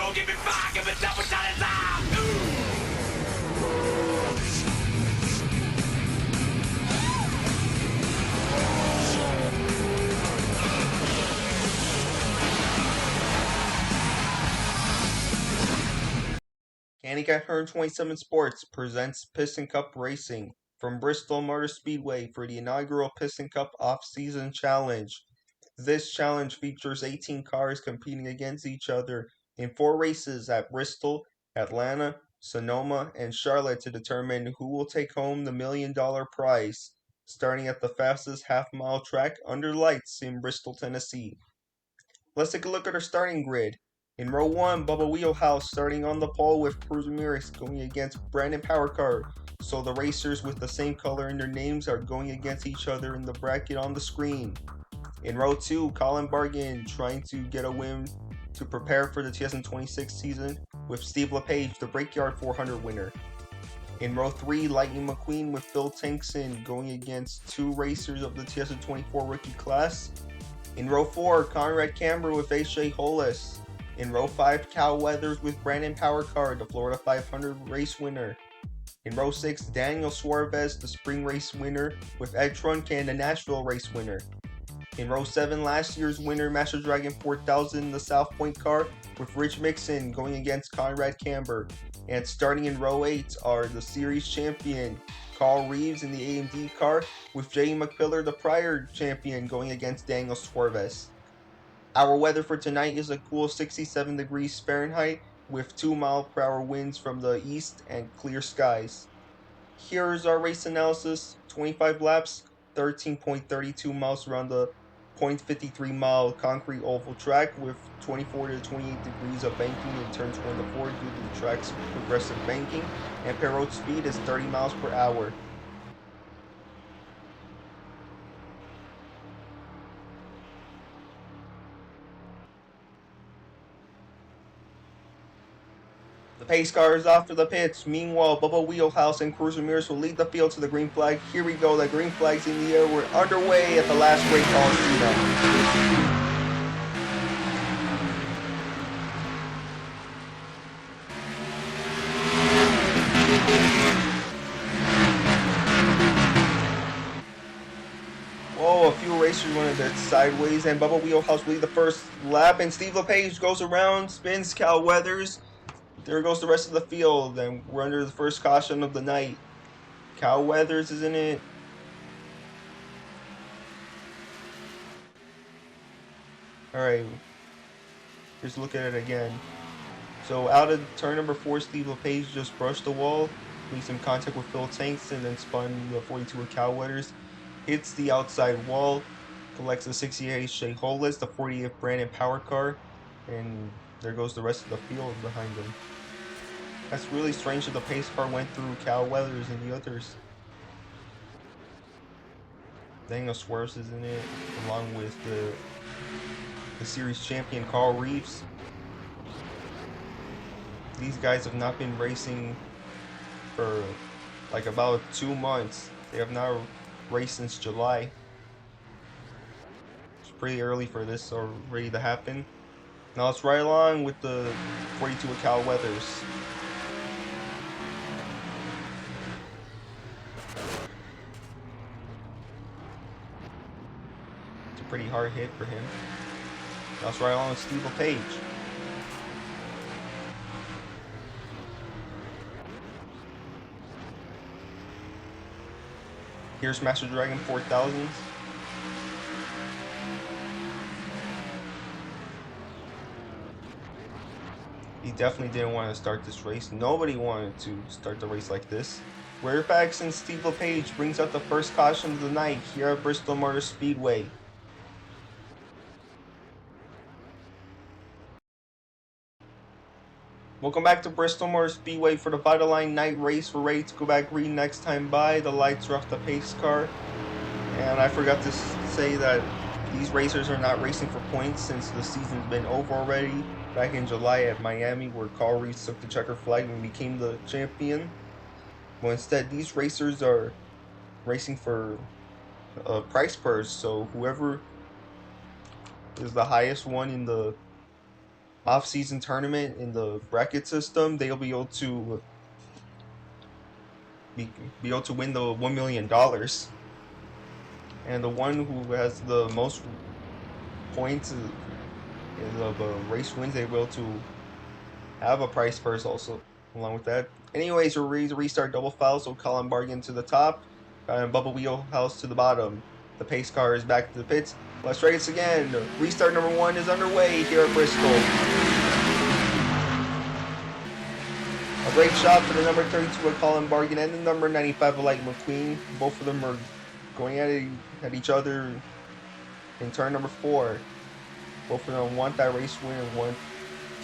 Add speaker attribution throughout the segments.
Speaker 1: Don't give me fire, give me double time.
Speaker 2: Handicap 127 Sports presents Piston Cup Racing from Bristol Motor Speedway for the inaugural Piston Cup Off-Season Challenge. This challenge features 18 cars competing against each other in 4 races at Bristol, Atlanta, Sonoma, and Charlotte to determine who will take home the $1 million prize, starting at the fastest half-mile track under lights in Bristol, Tennessee. Let's take a look at our starting grid. In row 1, Bubba Wheelhouse starting on the pole with Cruz Ramirez going against Brandon Powercar. So the racers with the same color in their names are going against each other in the bracket on the screen. In row 2, Colin Bargan trying to get a win to prepare for the 2026 season with Steve LePage, the Brickyard 400 winner. In row 3, Lightning McQueen with Phil Tankson going against 2 racers of the 2024 rookie class. In row 4, Conrad Camber with A.J. Hollis. In row 5, Cal Weathers with Brandon Powercar, the Florida 500 race winner. In row 6, Daniel Suarez, the spring race winner, with Ed Truncan, the Nashville race winner. In row 7, last year's winner, Master Dragon 4000, the South Point car, with Rich Mixon going against Conrad Camber. And starting in row 8 are the series champion, Carl Reeves in the AMD car, with Jay McPillar, the prior champion, going against Daniel Suarez. Our weather for tonight is a cool 67 degrees Fahrenheit with 2-mile-per-hour winds from the east and clear skies. Here's our race analysis. 25 laps, 13.32 miles around the 0.53 mile concrete oval track with 24 to 28 degrees of banking in turns 1 to 4 due to the track's progressive banking, and pit road speed is 30 miles per hour. The pace car is off to the pits. Meanwhile, Bubba Wheelhouse and Cruz Ramirez will lead the field to the green flag. Here we go. The green flag's in the air. We're underway at the last break call. Whoa, a few racers went a bit sideways, and Bubba Wheelhouse lead the first lap, and Steve LePage goes around, spins Cal Weathers. There goes the rest of the field, and we're under the first caution of the night. Cal Weathers is in it. Alright, here's a look at it again. So out of turn number 4, Steve LePage just brushed the wall, made some contact with Phil Tanks, and then spun the 42 of Cal Weathers. Hits the outside wall, collects the 68 Shea Hollis, the 40th Brandon Powercar, and there goes the rest of the field behind him. That's really strange that the pace car went through Cal Weathers and the others. Daniel Suarez is in it, along with the series champion Carl Reeves. These guys have not been racing for like about 2 months. They have not raced since July. It's pretty early for this already to happen. Now let's ride along with the 42 of Cal Weathers. It's a pretty hard hit for him. Now let's ride along with Steve LePage. Here's Master Dragon 4000. He definitely didn't want to start this race. Nobody wanted to start the race like this. Rearback and Steve LePage brings out the first caution of the night here at Bristol Motor Speedway. Welcome back to Bristol Motor Speedway for the Vitoline Night Race. We're ready to go back green next time by. The lights are off the pace car. And I forgot to say that these racers are not racing for points since the season's been over already. Back in July at Miami, where Carl Reeves took the checker flag and became the champion. Well, instead, these racers are racing for a prize purse. So whoever is the highest one in the off-season tournament in the bracket system, they'll be able to win the $1 million. And the one who has the most points of a race wins, they will to have a prize purse also along with that. Anyways, we're ready to restart double foul, so Colin Bargan to the top and Bubba Wheelhouse to the bottom. The pace car is back to the pits. Let's race again. Restart number 1 is underway here at Bristol. A great shot for the number 32 of Colin Bargan and the number 95 of Light McQueen. Both of them are going at each other in turn number 4. Both of them want that race win and want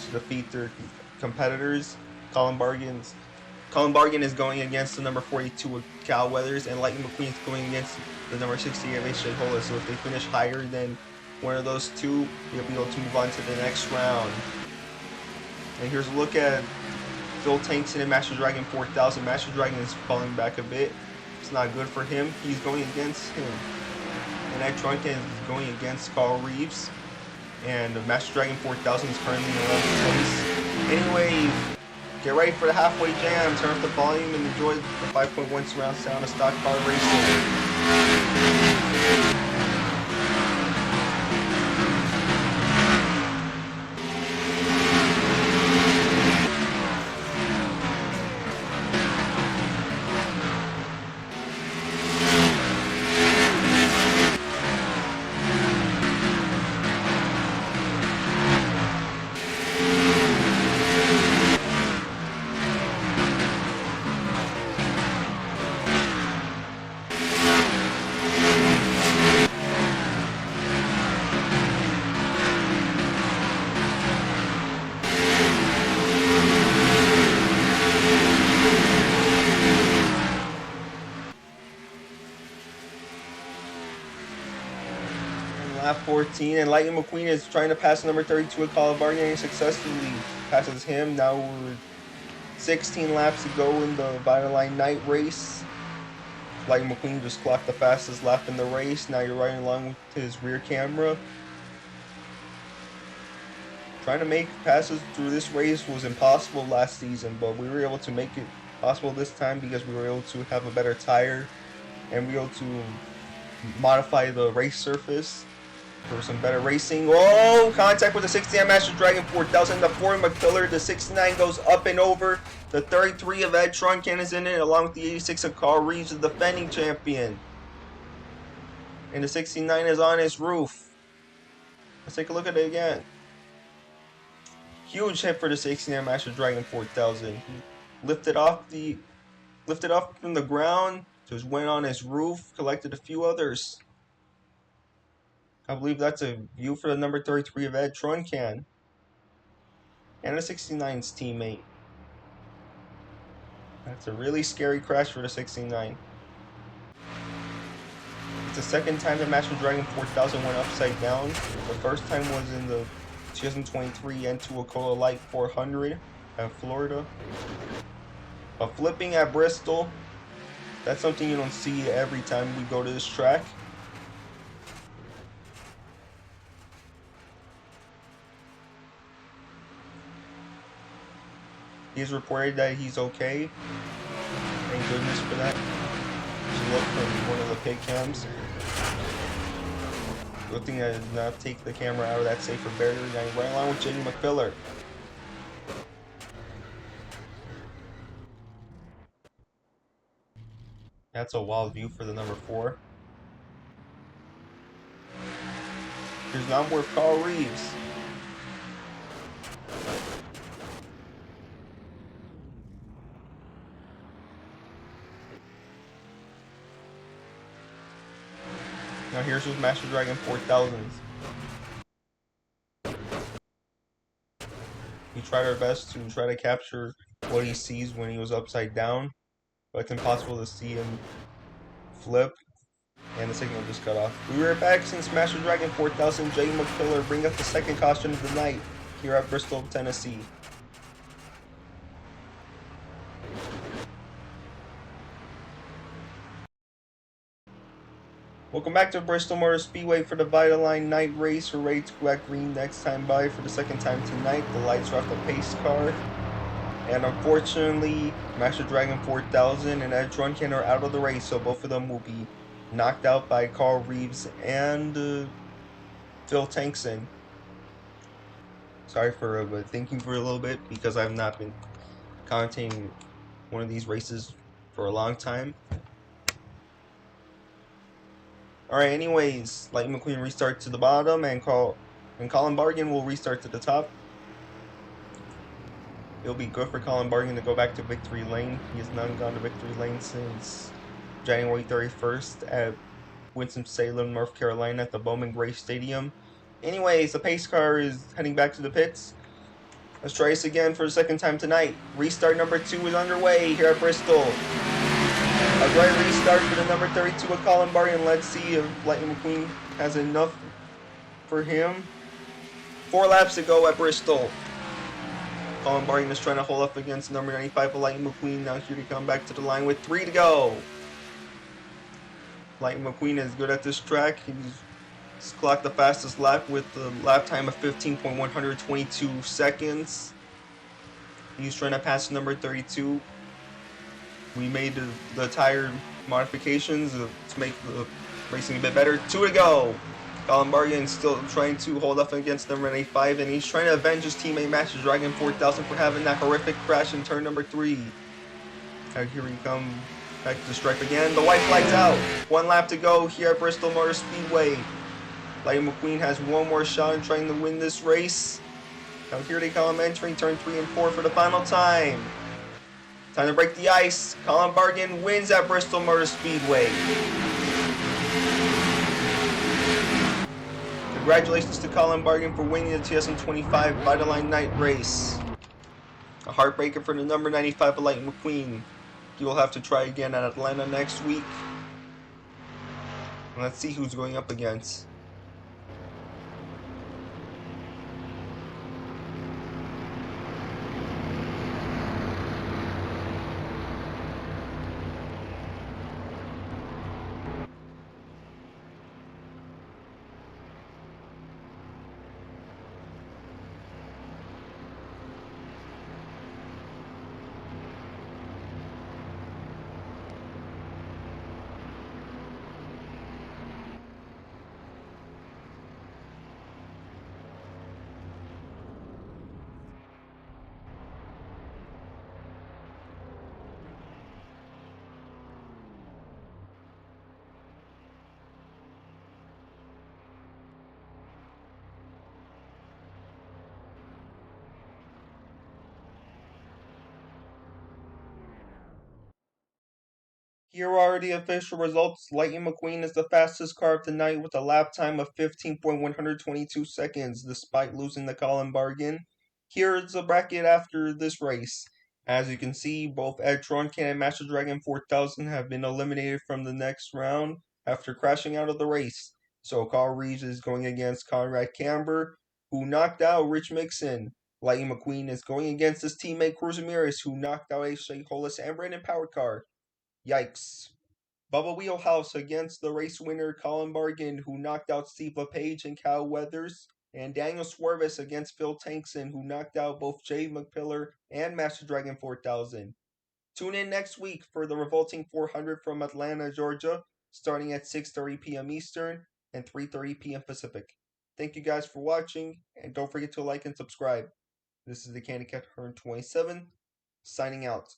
Speaker 2: to defeat their competitors. Colin Bargan is going against the number 42 of Cal Weathers, and Lightning McQueen is going against the number 68 of AJ Hola. So if they finish higher than one of those two, they'll be able to move on to the next round. And here's a look at Phil Tankson and Master Dragon 4000. Master Dragon is falling back a bit. It's not good for him. He's going against him. And that Truncan is going against Carl Reeves. And Master Dragon 4000 is currently in 11th place. Anyway, get ready for the halfway jam. Turn up the volume and enjoy the 5.1 surround sound of stock car racing. Lap 14, and Lightning McQueen is trying to pass number 32 at Colin Bargan, and successfully passes him. Now we're 16 laps to go in the Vitoline Night Race. Lightning McQueen just clocked the fastest lap in the race. Now you're riding along with his rear camera. Trying to make passes through this race was impossible last season, but we were able to make it possible this time because we were able to have a better tire and we were able to modify the race surface for some better racing. Oh, contact with the 69 Master Dragon 4000. The 4 McPillar. The 69 goes up and over. The 33 of Ed Truncan is in it, along with the 86 of Carl Reeves, the defending champion. And the 69 is on his roof. Let's take a look at it again. Huge hit for the 69 Master Dragon 4000. He lifted off from the ground, just went on his roof, collected a few others. I believe that's a view for the number 33 of Ed Truncan. And the 69's teammate. That's a really scary crash for the 69. It's the second time that Master Dragon 4000 went upside down. The first time was in the 2023 N2 Acola Light 400 at Florida. But flipping at Bristol, that's something you don't see every time we go to this track. He's reported that he's okay. Thank goodness for that. Just look from one of the pit cams. Good thing I did not take the camera out of that safer barrier. Now you're right along with Jamie McPillar. That's a wild view for the number 4. Here's the onboard Carl Reeves. Now here's his Master Dragon 4000s. We tried our best to try to capture what he sees when he was upside down, but it's impossible to see him flip, and the signal just cut off. We were back since Master Dragon 4000. Jay McPillar bring up the second caution of the night here at Bristol, Tennessee. Welcome back to Bristol Motor Speedway for the Vitoline Night Race. We're ready to go at green next time by for the second time tonight. The lights are off the pace car. And unfortunately, Master Dragon 4000 and Edge Runcan are out of the race, so both of them will be knocked out by Carl Reeves and Phil Tankson. Sorry for thinking for a little bit because I've not been commentating one of these races for a long time. Alright, anyways, Lightning McQueen restart to the bottom and Colin Bargan will restart to the top. It'll be good for Colin Bargan to go back to victory lane. He has not gone to victory lane since January 31st at Winston-Salem, North Carolina at the Bowman Gray Stadium. Anyways, the pace car is heading back to the pits. Let's try this again for the second time tonight. Restart number 2 is underway here at Bristol. A great restart for the number 32 of Colin Bargan. Let's see if Lightning McQueen has enough for him. 4 laps to go at Bristol. Colin Bargan is trying to hold up against number 95 of Lightning McQueen. Now here to come back to the line with 3 to go. Lightning McQueen is good at this track. He's clocked the fastest lap with a lap time of 15.122 seconds. He's trying to pass number 32. We made the tire modifications to make the racing a bit better. 2 to go. Colin Bargan still trying to hold up against number 85, and he's trying to avenge his teammate Master Dragon 4000 for having that horrific crash in turn number 3. And here we come back to the stripe again. The white flag's out. 1 lap to go here at Bristol Motor Speedway. Lightning McQueen has one more shot in trying to win this race. Now here they come entering turn 3 and 4 for the final time. Time to break the ice. Colin Bargan wins at Bristol Motor Speedway. Congratulations to Colin Bargan for winning the 2025 Vitoline Night Race. A heartbreaker for the number 95 of Lightning McQueen. He will have to try again at Atlanta next week. And let's see who's going up against. Here are the official results. Lightning McQueen is the fastest car of the night with a lap time of 15.122 seconds, despite losing the Colin Bargan. Here's the bracket after this race. As you can see, both Edge Runcan and Master Dragon 4000 have been eliminated from the next round after crashing out of the race. So Carl Reeves is going against Conrad Camber, who knocked out Rich Mixon. Lightning McQueen is going against his teammate Cruz Ramirez, who knocked out A.J. Hollis and Brandon Powercar. Yikes. Bubba Wheelhouse against the race winner Colin Bargan, who knocked out Steve LePage and Kyle Weathers. And Daniel Swervis against Phil Tankson, who knocked out both Jay McPillar and Master Dragon 4000. Tune in next week for the Revolting 400 from Atlanta, Georgia, starting at 6:30 p.m. Eastern and 3:30 p.m. Pacific. Thank you guys for watching, and don't forget to like and subscribe. This is the Candy Cat Hearn 27, signing out.